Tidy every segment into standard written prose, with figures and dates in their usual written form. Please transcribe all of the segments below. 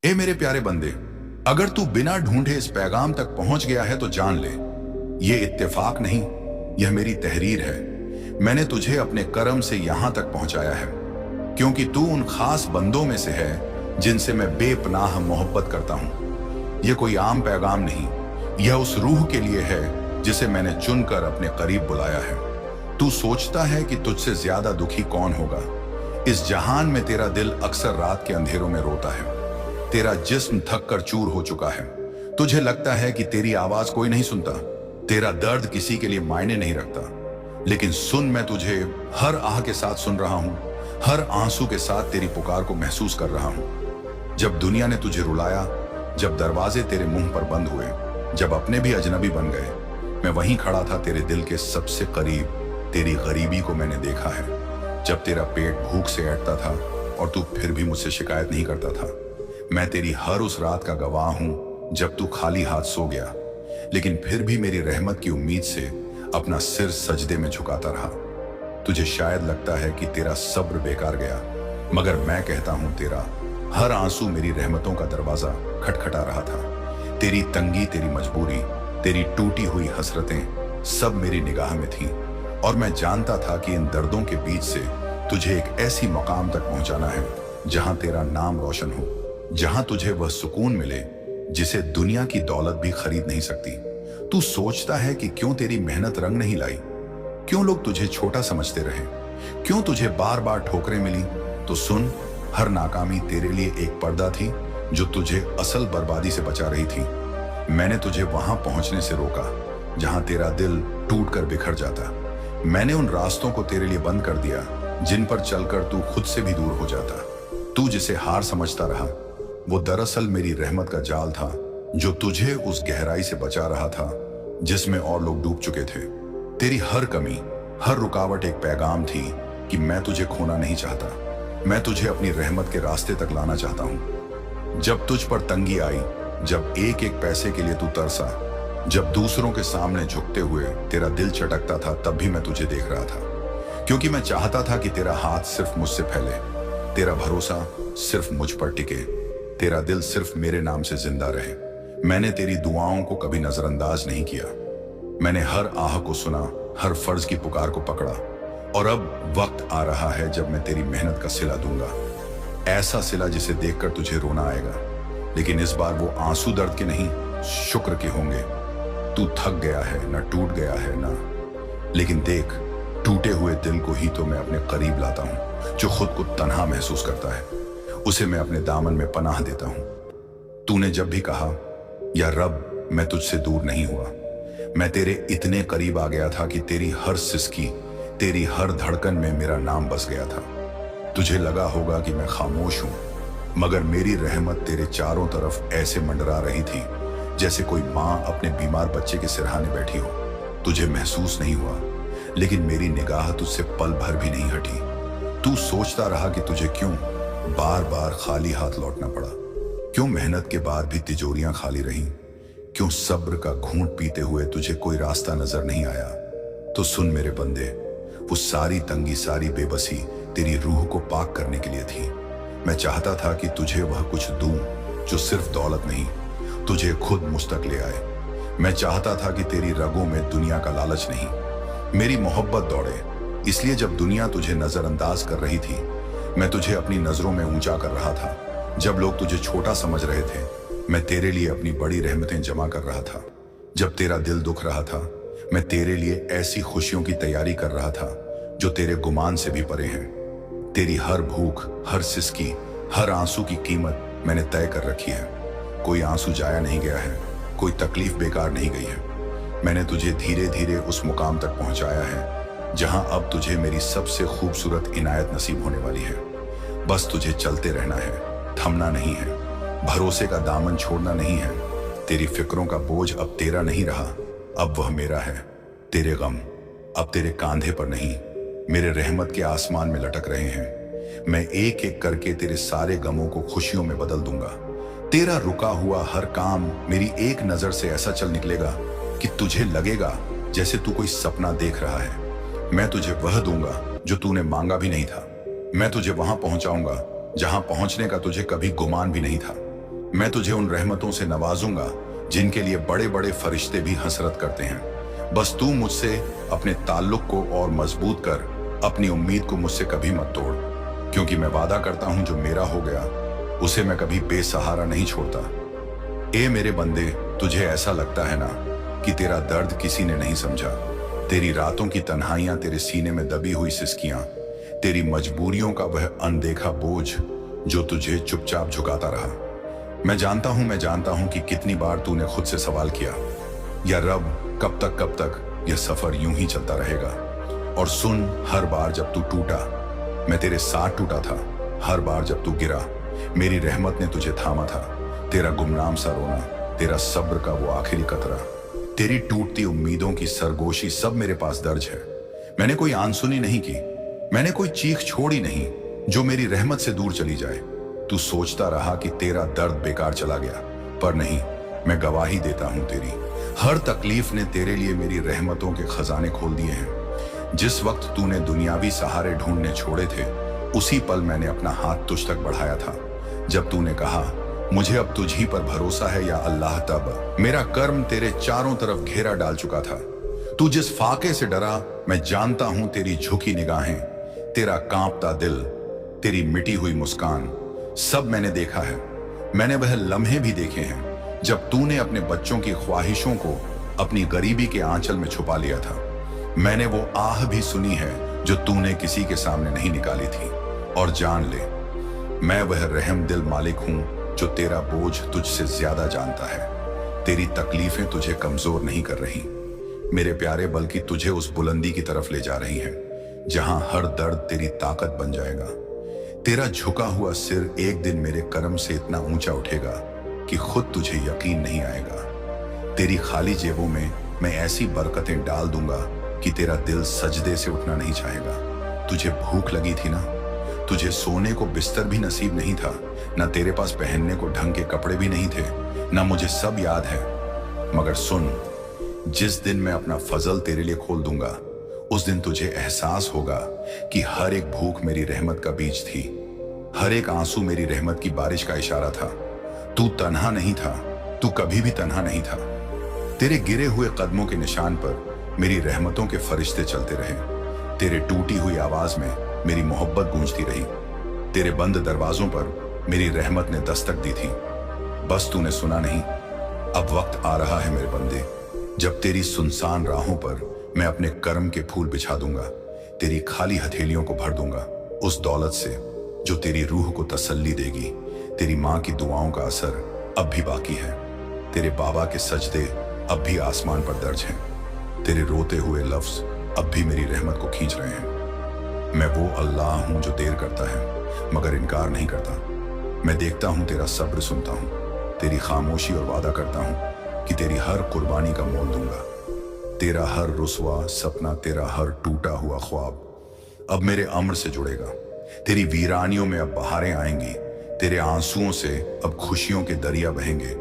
ए मेरे प्यारे बंदे, अगर तू बिना ढूंढे इस पैगाम तक पहुंच गया है तो जान ले, ये इत्तेफाक नहीं, यह मेरी तहरीर है। मैंने तुझे अपने करम से यहां तक पहुंचाया है, क्योंकि तू उन खास बंदों में से है जिनसे मैं बेपनाह मोहब्बत करता हूं। यह कोई आम पैगाम नहीं, यह उस रूह के लिए है जिसे मैंने चुनकर अपने करीब बुलाया है। तू सोचता है कि तुझसे ज्यादा दुखी कौन होगा। इस जहान में तेरा दिल अक्सर रात के अंधेरों में रोता है। तेरा जिस्म थक कर चूर हो चुका है। तुझे लगता है कि तेरी आवाज कोई नहीं सुनता, तेरा दर्द किसी के लिए मायने नहीं रखता। लेकिन सुन, मैं तुझे हर आह के साथ सुन रहा हूं, हर आंसू के साथ तेरी पुकार को महसूस कर रहा हूं। जब दुनिया ने तुझे रुलाया, जब दरवाजे तेरे मुंह पर बंद हुए, जब अपने भी अजनबी बन गए, मैं वहीं खड़ा था तेरे दिल के सबसे करीब। तेरी गरीबी को मैंने देखा है, जब तेरा पेट भूख से ऐंठता था और तू फिर भी मुझसे शिकायत नहीं करता था। मैं तेरी हर उस रात का गवाह हूं जब तू खाली हाथ सो गया, लेकिन फिर भी मेरी रहमत की उम्मीद से अपना सिर सजदे में झुकाता रहा। तुझे शायद लगता है कि तेरा सब्र बेकार गया, मगर मैं कहता हूं तेरा हर आंसू मेरी रहमतों का दरवाजा खटखटा रहा था। तेरी तंगी, तेरी मजबूरी, तेरी टूटी हुई हसरतें सब मेरी निगाह में थीं, और मैं जानता था कि इन दर्दों के बीच से तुझे एक ऐसी मकाम तक पहुंचाना है जहां तेरा नाम रोशन हो, जहां तुझे वह सुकून मिले जिसे दुनिया की दौलत भी खरीद नहीं सकती। तू सोचता है कि क्यों तेरी मेहनत रंग नहीं लाई, क्यों लोग तुझे छोटा समझते रहे, क्यों तुझे बार बार ठोकरें मिली। तो सुन, हर नाकामी तेरे लिए एक पर्दा थी जो तुझे असल बर्बादी से बचा रही थी। मैंने तुझे वहां पहुंचने से रोका जहां तेरा दिल टूट कर बिखर जाता। मैंने उन रास्तों को तेरे लिए बंद कर दिया जिन पर चलकर तू खुद से भी दूर हो जाता। तू जिसे हार समझता रहा, वो दरअसल मेरी रहमत का जाल था जो तुझे उस गहराई से बचा रहा था जिसमें और लोग डूब चुके थे। तेरी हर कमी, हर रुकावट एक पैगाम थी कि मैं तुझे खोना नहीं चाहता। मैं तुझे अपनी रहमत के रास्ते तक लाना चाहता हूं। जब तुझ पर तंगी आई, जब एक एक पैसे के लिए तू तरसा, जब दूसरों के सामने झुकते हुए तेरा दिल चटकता था, तब भी मैं तुझे देख रहा था, क्योंकि मैं चाहता था कि तेरा हाथ सिर्फ मुझसे फैले, तेरा भरोसा सिर्फ मुझ पर टिके, तेरा दिल सिर्फ मेरे नाम से जिंदा रहे। मैंने तेरी दुआओं को कभी नजरअंदाज नहीं किया। मैंने हर आह को सुना, हर फर्ज की पुकार को पकड़ा, और अब वक्त आ रहा है जब मैं तेरी मेहनत का सिला दूंगा। ऐसा सिला जिसे देखकर तुझे रोना आएगा, लेकिन इस बार वो आंसू दर्द के नहीं, शुक्र के होंगे। तू थक गया है, ना टूट गया है ना, लेकिन देख, टूटे हुए दिल को ही तो मैं अपने करीब लाता हूं। जो खुद को तन्हा महसूस करता है, उसे मैं अपने दामन में पनाह देता हूं। तूने जब भी कहा, या रब, मैं तुझसे दूर नहीं हुआ, मैं तेरे इतने करीब आ गया था कि तेरी हर सिसकी, तेरी हर धड़कन में मेरा नाम बस गया था। तुझे लगा होगा कि मैं खामोश हूं, मगर मेरी रहमत तेरे चारों तरफ ऐसे मंडरा रही थी जैसे कोई माँ अपने बीमार बच्चे के सिरहाने बैठी हो। तुझे महसूस नहीं हुआ, लेकिन मेरी निगाह तुझसे पल भर भी नहीं हटी। तू सोचता रहा कि तुझे क्यों बार बार खाली हाथ लौटना पड़ा, क्यों मेहनत के बाद भी तिजोरियां खाली रहीं, क्यों सब्र का घूंट पीते हुए तुझे कोई रास्ता नजर नहीं आया। तो सुन मेरे बंदे, वो सारी तंगी, सारी बेबसी तेरी रूह को पाक करने के लिए थी। मैं चाहता था कि तुझे वह कुछ दूं जो सिर्फ दौलत नहीं, तुझे खुद मुस्तक ले आए। मैं चाहता था कि तेरी रगों में दुनिया का लालच नहीं, मेरी मोहब्बत दौड़े। इसलिए जब दुनिया तुझे नजरअंदाज कर रही थी, मैं तुझे अपनी नजरों में ऊंचा कर रहा था। जब लोग तुझे छोटा समझ रहे थे, मैं तेरे लिए अपनी बड़ी रहमतें जमा कर रहा था। जब तेरा दिल दुख रहा था, मैं तेरे लिए ऐसी खुशियों की तैयारी कर रहा था जो तेरे गुमान से भी परे हैं। तेरी हर भूख, हर सिसकी, हर आंसू की कीमत मैंने तय कर रखी है। कोई आंसू जाया नहीं गया है, कोई तकलीफ बेकार नहीं गई है। मैंने तुझे धीरे धीरे उस मुकाम तक पहुंचाया है जहां अब तुझे मेरी सबसे खूबसूरत इनायत नसीब होने वाली है। बस तुझे चलते रहना है, थमना नहीं है, भरोसे का दामन छोड़ना नहीं है। तेरी फिक्रों का बोझ अब तेरा नहीं रहा, अब वह मेरा है। तेरे गम अब तेरे कांधे पर नहीं, मेरे रहमत के आसमान में लटक रहे हैं। मैं एक एक करके तेरे सारे गमों को खुशियों में बदल दूंगा। तेरा रुका हुआ हर काम मेरी एक नजर से ऐसा चल निकलेगा कि तुझे लगेगा जैसे तू कोई सपना देख रहा है। मैं तुझे वह दूंगा जो तूने मांगा भी नहीं था। मैं तुझे वहां पहुंचाऊंगा जहां पहुंचने का तुझे कभी गुमान भी नहीं था। मैं तुझे उन रहमतों से नवाजूंगा जिनके लिए बड़े बड़े फरिश्ते भी हसरत करते हैं। बस तू मुझसे अपने ताल्लुक को और मजबूत कर, अपनी उम्मीद को मुझसे कभी मत तोड़, क्योंकि मैं वादा करता हूं जो मेरा हो गया उसे मैं कभी बेसहारा नहीं छोड़ता। ए मेरे बंदे, तुझे ऐसा लगता है ना कि तेरा दर्द किसी ने नहीं समझा, तेरी रातों की तन्हाइयां, तेरे सीने में दबी हुई सिसकियां, तेरी मजबूरियों का वह अनदेखा बोझ जो तुझे चुपचाप झुकाता रहा। मैं जानता हूं कि कितनी बार तूने खुद से सवाल किया, या रब कब तक यह सफर यूं ही चलता रहेगा। और सुन, हर बार जब तू टूटा मैं तेरे साथ टूटा था, हर बार जब तू गिरा मेरी रहमत ने तुझे थामा था। तेरा गुमनाम सा रोना, तेरा सब्र का वो आखिरी कतरा, तेरी टूटती उम्मीदों की सरगोशी सब मेरे पास दर्ज है। मैंने कोई आंसुनी नहीं की, मैंने कोई चीख छोड़ी नहीं जो मेरी रहमत से दूर चली जाए। तू सोचता रहा कि तेरा दर्द बेकार चला गया, पर नहीं, मैं गवाही देता हूं तेरी हर तकलीफ ने तेरे लिए मेरी रहमतों के खजाने खोल दिए हैं। जिस वक्त तूने दुनियावी सहारे ढूंढने छोड़े थे, उसी पल मैंने अपना हाथ तुझ तक बढ़ाया था। जब तूने कहा मुझे अब तुझ ही पर भरोसा है या अल्लाह, तब मेरा कर्म तेरे चारों तरफ घेरा डाल चुका था। तू जिस फाके से डरा, मैं जानता हूं तेरी झुकी निगाहें, तेरा कांपता दिल, तेरी मिटी हुई मुस्कान, सब मैंने देखा है। मैंने वह लम्हे भी देखे हैं जब तूने अपने बच्चों की ख्वाहिशों को अपनी गरीबी के आंचल में छुपा लिया था। मैंने वो आह भी सुनी है जो तूने किसी के सामने नहीं निकाली थी। और जान ले, मैं वह रहम दिल मालिक हूं जो तेरा बोझ तुझसे ज्यादा जानता है। तेरी तकलीफें तुझे कमजोर नहीं कर रही मेरे प्यारे, बल्कि तुझे उस बुलंदी की तरफ ले जा रही हैं जहां हर दर्द तेरी ताकत बन जाएगा। तेरा झुका हुआ सिर एक दिन मेरे करम से इतना ऊंचा उठेगा कि खुद तुझे यकीन नहीं आएगा। तेरी खाली जेबों में मैं ऐसी बरकतें डाल दूंगा कि तेरा दिल सजदे से उठना नहीं चाहेगा। तुझे भूख लगी थी ना, तुझे सोने को बिस्तर भी नसीब नहीं था, ना तेरे पास पहनने को ढंग के कपड़े भी नहीं थे, ना मुझे सब याद है। मगर सुन, जिस दिन मैं अपना फजल तेरे लिए खोल दूंगा, उस दिन तुझे एहसास होगा कि हर एक भूख मेरी रहमत का बीज थी, हर एक आंसू मेरी रहमत की बारिश का इशारा था। तू तन्हा नहीं था, तू कभी भी तन्हा नहीं था। तेरे गिरे हुए कदमों के निशान पर मेरी रहमतों के फरिश्ते चलते रहे। तेरे टूटी हुई आवाज में मेरी मोहब्बत गूंजती रही। तेरे बंद दरवाजों पर मेरी रहमत ने दस्तक दी थी। बस तूने सुना नहीं। अब वक्त आ रहा है मेरे बंदे, जब तेरी सुनसान राहों पर मैं अपने कर्म के फूल बिछा दूंगा, तेरी खाली हथेलियों को भर दूंगा उस दौलत से जो तेरी रूह को तसल्ली देगी। तेरी माँ की दुआओं का असर अब भी बाकी है, तेरे बाबा के सजदे अब भी आसमान पर दर्ज हैं, तेरे रोते हुए लफ्ज अब भी मेरी रहमत को खींच रहे हैं। मैं वो अल्लाह हूं जो देर करता है मगर इनकार नहीं करता। मैं देखता हूं तेरा सब्र, सुनता हूं तेरी खामोशी और वादा करता हूं कि तेरी हर कुर्बानी का मोल दूंगा। तेरा हर रुसवा सपना, तेरा हर टूटा हुआ ख्वाब अब मेरे अम्र से जुड़ेगा। तेरी वीरानियों में अब बहारें आएंगी, तेरे आंसुओं से अब खुशियों के दरिया बहेंगे।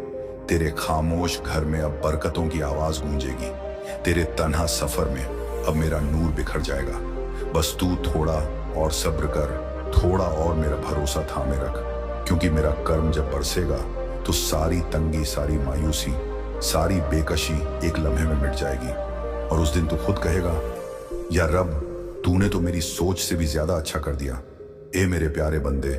तेरे खामोश घर में अब बरकतों की आवाज गूंजेगी। तेरे तन्हा सफर में अब मेरा नूर बिखर जाएगा। बस तू थोड़ा और सब्र कर, थोड़ा और मेरा भरोसा थामे रख, क्योंकि मेरा कर्म जब बरसेगा तो सारी तंगी, सारी मायूसी, सारी बेकशी एक लम्हे में मिट जाएगी। और उस दिन तू खुद कहेगा, या रब, तूने तो मेरी सोच से भी ज्यादा अच्छा कर दिया। ए मेरे प्यारे बंदे,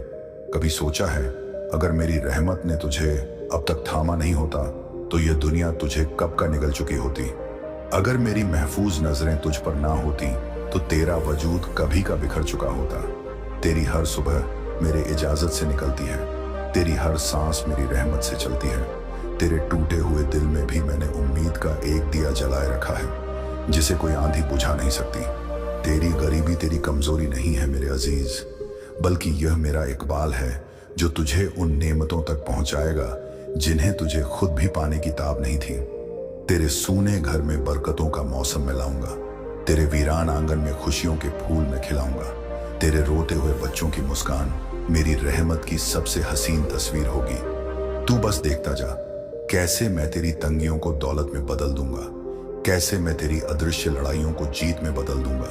कभी सोचा है अगर मेरी रहमत ने तुझे अब तक थामा नहीं होता तो यह दुनिया तुझे कब का निगल चुकी होती। अगर मेरी महफूज नजरें तुझ पर ना होती तो तेरा वजूद कभी का बिखर चुका होता। तेरी हर सुबह मेरे इजाजत से निकलती है, तेरी हर सांस मेरी रहमत से चलती है। तेरे टूटे हुए दिल में भी मैंने उम्मीद का एक दिया जलाए रखा है जिसे कोई आंधी बुझा नहीं सकती। तेरी गरीबी तेरी कमजोरी नहीं है मेरे अजीज, बल्कि यह मेरा इकबाल है जो तुझे उन नेमतों तक पहुंचाएगा जिन्हें तुझे खुद भी पाने की ताब नहीं थी। तेरे सूने घर में बरकतों का मौसम में लाऊंगा, तेरे वीरान आंगन में खुशियों के फूल में खिलाऊंगा। तेरे रोते हुए बच्चों की मुस्कान मेरी रहमत की सबसे हसीन तस्वीर होगी। तू बस देखता जा कैसे मैं तेरी तंगियों को दौलत में बदल दूंगा, कैसे मैं तेरी अदृश्य लड़ाइयों को जीत में बदल दूंगा,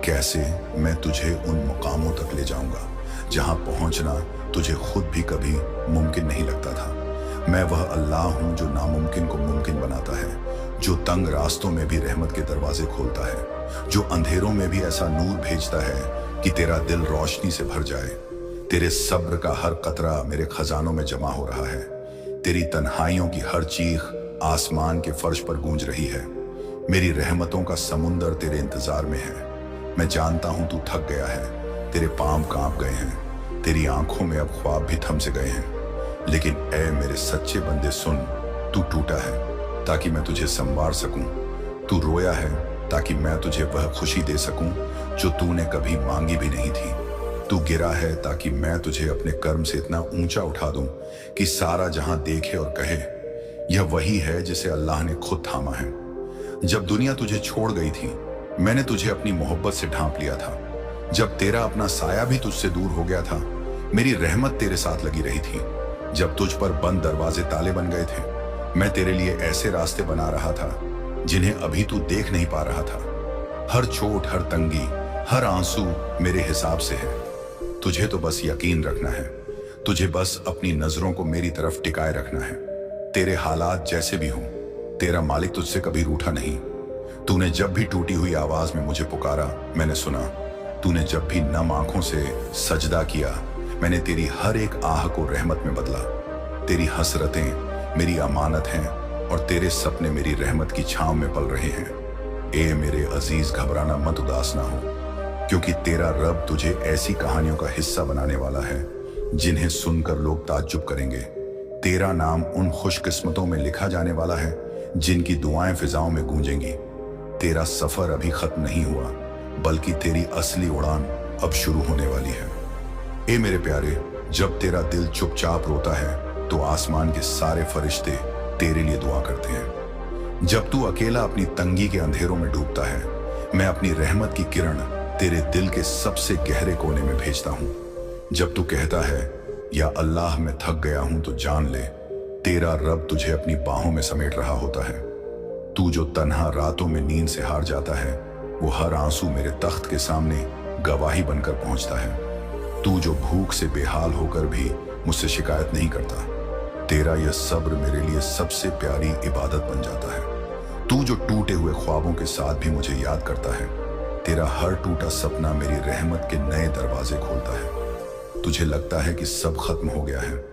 कैसे मैं तुझे उन मुकामों तक ले जाऊंगा जहां पहुंचना तुझे खुद भी कभी मुमकिन नहीं लगता था। मैं वह अल्लाह हूं जो नामुमकिन को मुमकिन बनाता है, जो तंग रास्तों में भी रहमत के दरवाजे खोलता है, जो अंधेरों में भी ऐसा नूर भेजता है कि तेरा दिल रोशनी से भर जाए। तेरे सब्र का हर कतरा मेरे खजानों में जमा हो रहा है। तेरी तन्हाइयों की हर चीख आसमान के फर्श पर गूंज रही है। मेरी रहमतों का समुंदर तेरे इंतजार में है। मैं जानता हूं तू थक गया है, तेरे पांव कांप गए हैं, तेरी आंखों में अब ख्वाब भी थम से गए हैं। लेकिन ऐ मेरे सच्चे बंदे सुन, तू टूटा है ताकि मैं तुझे संवार सकूं। तू रोया है ताकि मैं तुझे वह खुशी दे सकूं जो तूने कभी मांगी भी नहीं थी। तू गिरा है ताकि मैं तुझे अपने कर्म से इतना ऊंचा उठा दूं कि सारा जहां देखे और कहे यह वही है जिसे अल्लाह ने खुद थामा है। जब दुनिया तुझे छोड़ गई थी, मैंने तुझे अपनी मोहब्बत से ढांप लिया था। जब तेरा अपना साया भी तुझसे दूर हो गया था, मेरी रहमत तेरे साथ लगी रही थी। जब तुझ पर बंद दरवाजे ताले बन गए थे, मैं तेरे लिए ऐसे रास्ते बना रहा था जिन्हें अभी तू देख नहीं पा रहा था। हर चोट, हर तंगी, हर आंसू मेरे हिसाब से है। तुझे तो बस यकीन रखना है, तुझे बस अपनी नजरों को मेरी तरफ टिकाए रखना है। तेरे हालात जैसे भी हों, तेरा मालिक तुझसे कभी रूठा नहीं। तूने जब भी टूटी हुई आवाज में मुझे पुकारा, मैंने सुना। तूने जब भी नम आंखों से सजदा किया, मैंने तेरी हर एक आह को रहमत में बदला। तेरी हसरतें मेरी अमानत हैं और तेरे सपने मेरी रहमत की छांव में पल रहे हैं। ए मेरे अजीज, घबराना मत, उदास ना हो, क्योंकि तेरा रब तुझे ऐसी कहानियों का हिस्सा बनाने वाला है जिन्हें सुनकर लोग ताज्जुब करेंगे। तेरा नाम उन खुशकिस्मतों में लिखा जाने वाला है जिनकी दुआएं फिजाओं में गूंजेंगी। तेरा सफर अभी खत्म नहीं हुआ, बल्कि तेरी असली उड़ान अब शुरू होने वाली है। ए मेरे प्यारे, जब तेरा दिल चुपचाप रोता है तो आसमान के सारे फरिश्ते तेरे लिए दुआ करते हैं। जब तू अकेला अपनी तंगी के अंधेरों में डूबता है, मैं अपनी रहमत की किरण तेरे दिल के सबसे गहरे कोने में भेजता हूं। जब तू कहता है या अल्लाह मैं थक गया हूं, तो जान ले तेरा रब तुझे अपनी बाहों में समेट रहा होता है। तू जो तन्हा रातों में नींद से हार जाता है, वो हर आंसू मेरे तख्त के सामने गवाही बनकर पहुंचता है। तू जो भूख से बेहाल होकर भी मुझसे शिकायत नहीं करता, तेरा यह सब्र मेरे लिए सबसे प्यारी इबादत बन जाता है। तू जो टूटे हुए ख्वाबों के साथ भी मुझे याद करता है, तेरा हर टूटा सपना मेरी रहमत के नए दरवाजे खोलता है। तुझे लगता है कि सब खत्म हो गया है,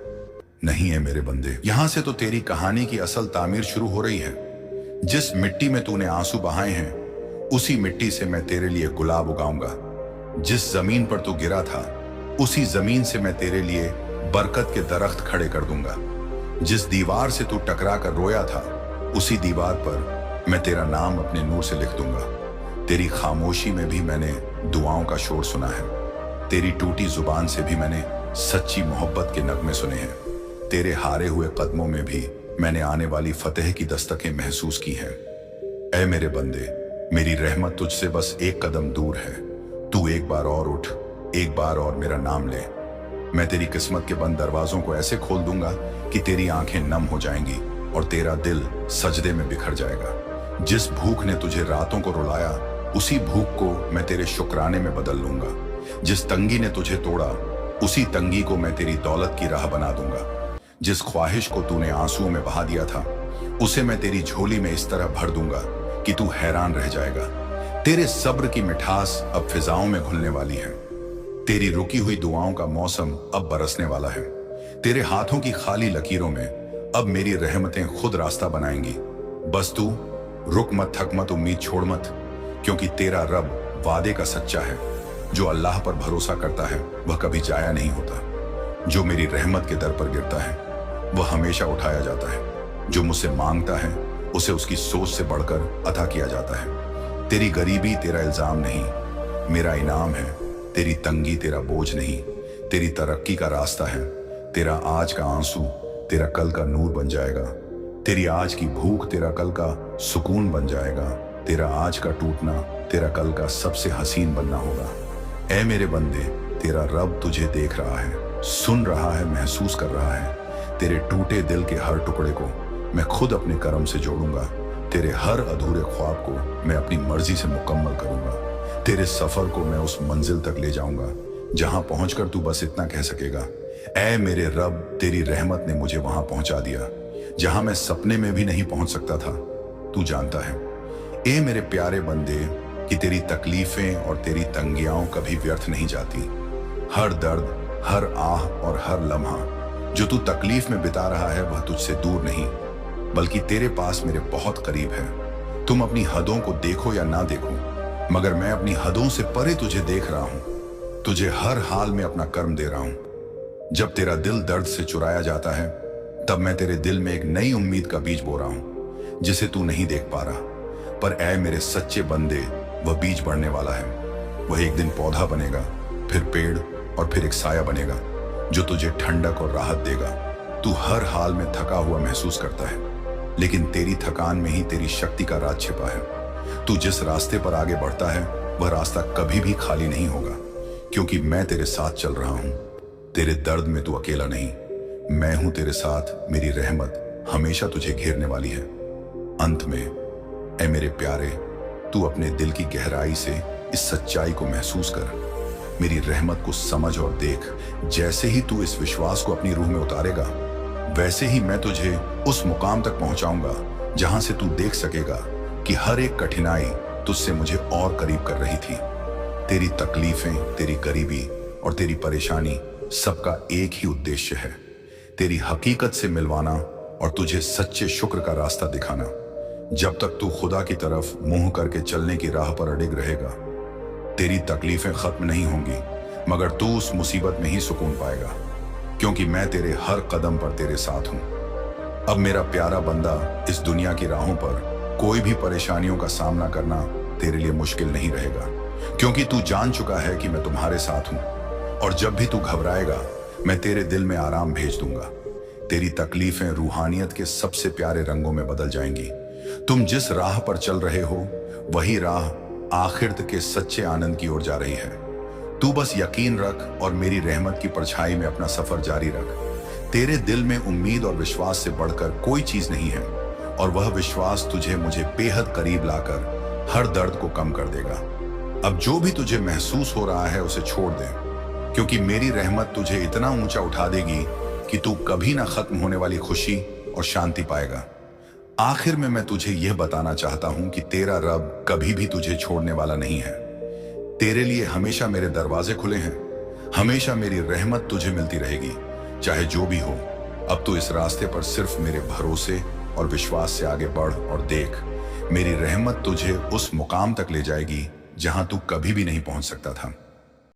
नहीं है मेरे बंदे। यहां से तो तेरी कहानी की असल तामीर शुरू हो रही है। जिस मिट्टी में तूने आंसू बहाए हैं, उसी मिट्टी से मैं तेरे लिए गुलाब उगाऊंगा। जिस जमीन पर तू गिरा था, उसी जमीन से मैं तेरे लिए बरकत के दरख्त खड़े कर दूंगा। जिस दीवार से तू टकरा कर रोया था, उसी दीवार पर मैं तेरा नाम अपने नूर से लिख दूंगा। तेरी खामोशी में भी मैंने दुआओं का शोर सुना है। तेरी टूटी जुबान से भी मैंने सच्ची मोहब्बत के नगमे सुने हैं। तेरे हारे हुए कदमों में भी मैंने आने वाली फतेह की दस्तकें महसूस की हैं। ऐ मेरे बंदे, मेरी रहमत तुझसे बस एक कदम दूर है। तू एक बार और उठ, एक बार और मेरा नाम ले। मैं तेरी किस्मत के बंद दरवाजों को ऐसे खोल दूंगा कि तेरी आंखें नम हो जाएंगी और तेरा दिल सजदे में बिखर जाएगा। जिस भूख ने तुझे रातों को रुलाया, उसी भूख को मैं तेरे शुक्राने में बदल लूंगा। जिस तंगी ने तुझे तोड़ा, उसी तंगी को मैं तेरी दौलत की राह बना दूंगा। जिस ख्वाहिश को तूने आंसुओं में बहा दिया था, उसे मैं तेरी झोली में इस तरह भर दूंगा कि तू हैरान रह जाएगा। तेरे सब्र की मिठास अब फिजाओं में घुलने वाली है। तेरी रुकी हुई दुआओं का मौसम अब बरसने वाला है। तेरे हाथों की खाली लकीरों में अब मेरी रहमतें खुद रास्ता बनाएंगी। बस तू रुक मत, थक मत, उम्मीद छोड़ मत, क्योंकि तेरा रब वादे का सच्चा है। जो अल्लाह पर भरोसा करता है वह कभी जाया नहीं होता। जो मेरी रहमत के दर पर गिरता है वह हमेशा उठाया जाता है। जो मुझसे मांगता है उसे उसकी सोच से बढ़कर अता किया जाता है। तेरी गरीबी तेरा इल्जाम नहीं, मेरा इनाम है। तेरी तंगी तेरा बोझ नहीं, तेरी तरक्की का रास्ता है। तेरा आज का आंसू तेरा कल का नूर बन जाएगा। तेरी आज की भूख तेरा कल का सुकून बन जाएगा। तेरा आज का टूटना तेरा कल का सबसे हसीन बनना होगा। ऐ मेरे बंदे, तेरा रब तुझे देख रहा है, सुन रहा है, महसूस कर रहा है। तेरे टूटे दिल के हर टुकड़े को मैं खुद अपने कर्म से जोड़ूंगा। तेरे हर अधूरे ख्वाब को मैं अपनी मर्जी से मुकम्मल करूंगा। तेरे सफर को मैं उस मंजिल तक ले जाऊंगा जहां पहुंचकर तू बस इतना कह सकेगा, ऐ मेरे रब, तेरी रहमत ने मुझे वहां पहुंचा दिया जहां मैं सपने में भी नहीं पहुंच सकता था। तू जानता है ए मेरे प्यारे बंदे कि तेरी तकलीफें और तेरी तंगियाओं कभी व्यर्थ नहीं जाती। हर दर्द, हर आह और हर लम्हा जो तू तकलीफ में बिता रहा है वह तुझसे दूर नहीं बल्कि तेरे पास मेरे बहुत करीब है। तुम अपनी हदों को देखो या ना देखो, मगर मैं अपनी हदों से परे तुझे देख रहा हूं। तुझे हर हाल में अपना कर्म दे रहा हूं। जब तेरा दिल दर्द से चुराया जाता है तब मैं तेरे दिल में एक नई उम्मीद का बीज बो रहा हूं जिसे तू नहीं देख पा रहा। पर ऐ मेरे सच्चे बंदे, वह बीज बढ़ने वाला है। वह एक दिन पौधा बनेगा, फिर पेड़ और फिर एक साया बनेगा जो तुझे ठंडक और राहत देगा। तू हर हाल में थका हुआ महसूस करता है, लेकिन तेरी थकान में ही तेरी शक्ति का राज छिपा है। तू जिस रास्ते पर आगे बढ़ता है वह रास्ता कभी भी खाली नहीं होगा, क्योंकि मैं तेरे साथ चल रहा हूं। तेरे दर्द में तू अकेला नहीं, मैं हूं तेरे साथ। मेरी रहमत हमेशा तुझे घेरने वाली है। अंत में ऐ मेरे प्यारे, तू अपने दिल की गहराई से इस सच्चाई को महसूस कर। मेरी रहमत को समझ और देख। जैसे ही तू इस विश्वास को अपनी रूह में उतारेगा, वैसे ही मैं तुझे उस मुकाम तक पहुंचाऊंगा जहां से तू देख सकेगा कि हर एक कठिनाई तुझसे मुझे और करीब कर रही थी। तेरी तकलीफें, तेरी गरीबी और तेरी परेशानी सबका एक ही उद्देश्य है, तेरी हकीकत से मिलवाना और तुझे सच्चे शुक्र का रास्ता दिखाना। जब तक तू खुदा की तरफ मुंह करके चलने की राह पर अडिग रहेगा, तेरी तकलीफें खत्म नहीं होंगी, मगर तू उस मुसीबत में ही सुकून पाएगा, क्योंकि मैं तेरे हर कदम पर तेरे साथ हूं। अब मेरा प्यारा बंदा, इस दुनिया की राहों पर कोई भी परेशानियों का सामना करना तेरे लिए मुश्किल नहीं रहेगा, क्योंकि तू जान चुका है कि मैं तुम्हारे साथ हूं। और जब भी तू घबराएगा, मैं तेरे दिल में आराम भेज दूंगा। तेरी तकलीफें रूहानियत के सबसे प्यारे रंगों में बदल जाएंगी। तुम जिस राह पर चल रहे हो वही राह आखिरत के सच्चे आनंद की ओर जा रही है। तू बस यकीन रख और मेरी रहमत की परछाई में अपना सफर जारी रख। तेरे दिल में उम्मीद और विश्वास से बढ़कर कोई चीज नहीं है, और वह विश्वास तुझे मुझे बेहद करीब लाकर हर दर्द को कम कर देगा। अब जो भी तुझे महसूस हो रहा है उसे छोड़ दे, क्योंकि मेरी रहमत तुझे इतना ऊंचा उठा देगी कि तू कभी ना खत्म होने वाली खुशी और शांति पाएगा। आखिर में मैं तुझे यह बताना चाहता हूं कि तेरा रब कभी भी तुझे छोड़ने वाला नहीं है। तेरे लिए हमेशा मेरे दरवाजे खुले हैं। हमेशा मेरी रहमत तुझे मिलती रहेगी, चाहे जो भी हो। अब तू इस रास्ते पर सिर्फ मेरे भरोसे और विश्वास से आगे बढ़ और देख, मेरी रहमत तुझे उस मुकाम तक ले जाएगी जहां तू कभी भी नहीं पहुंच सकता था।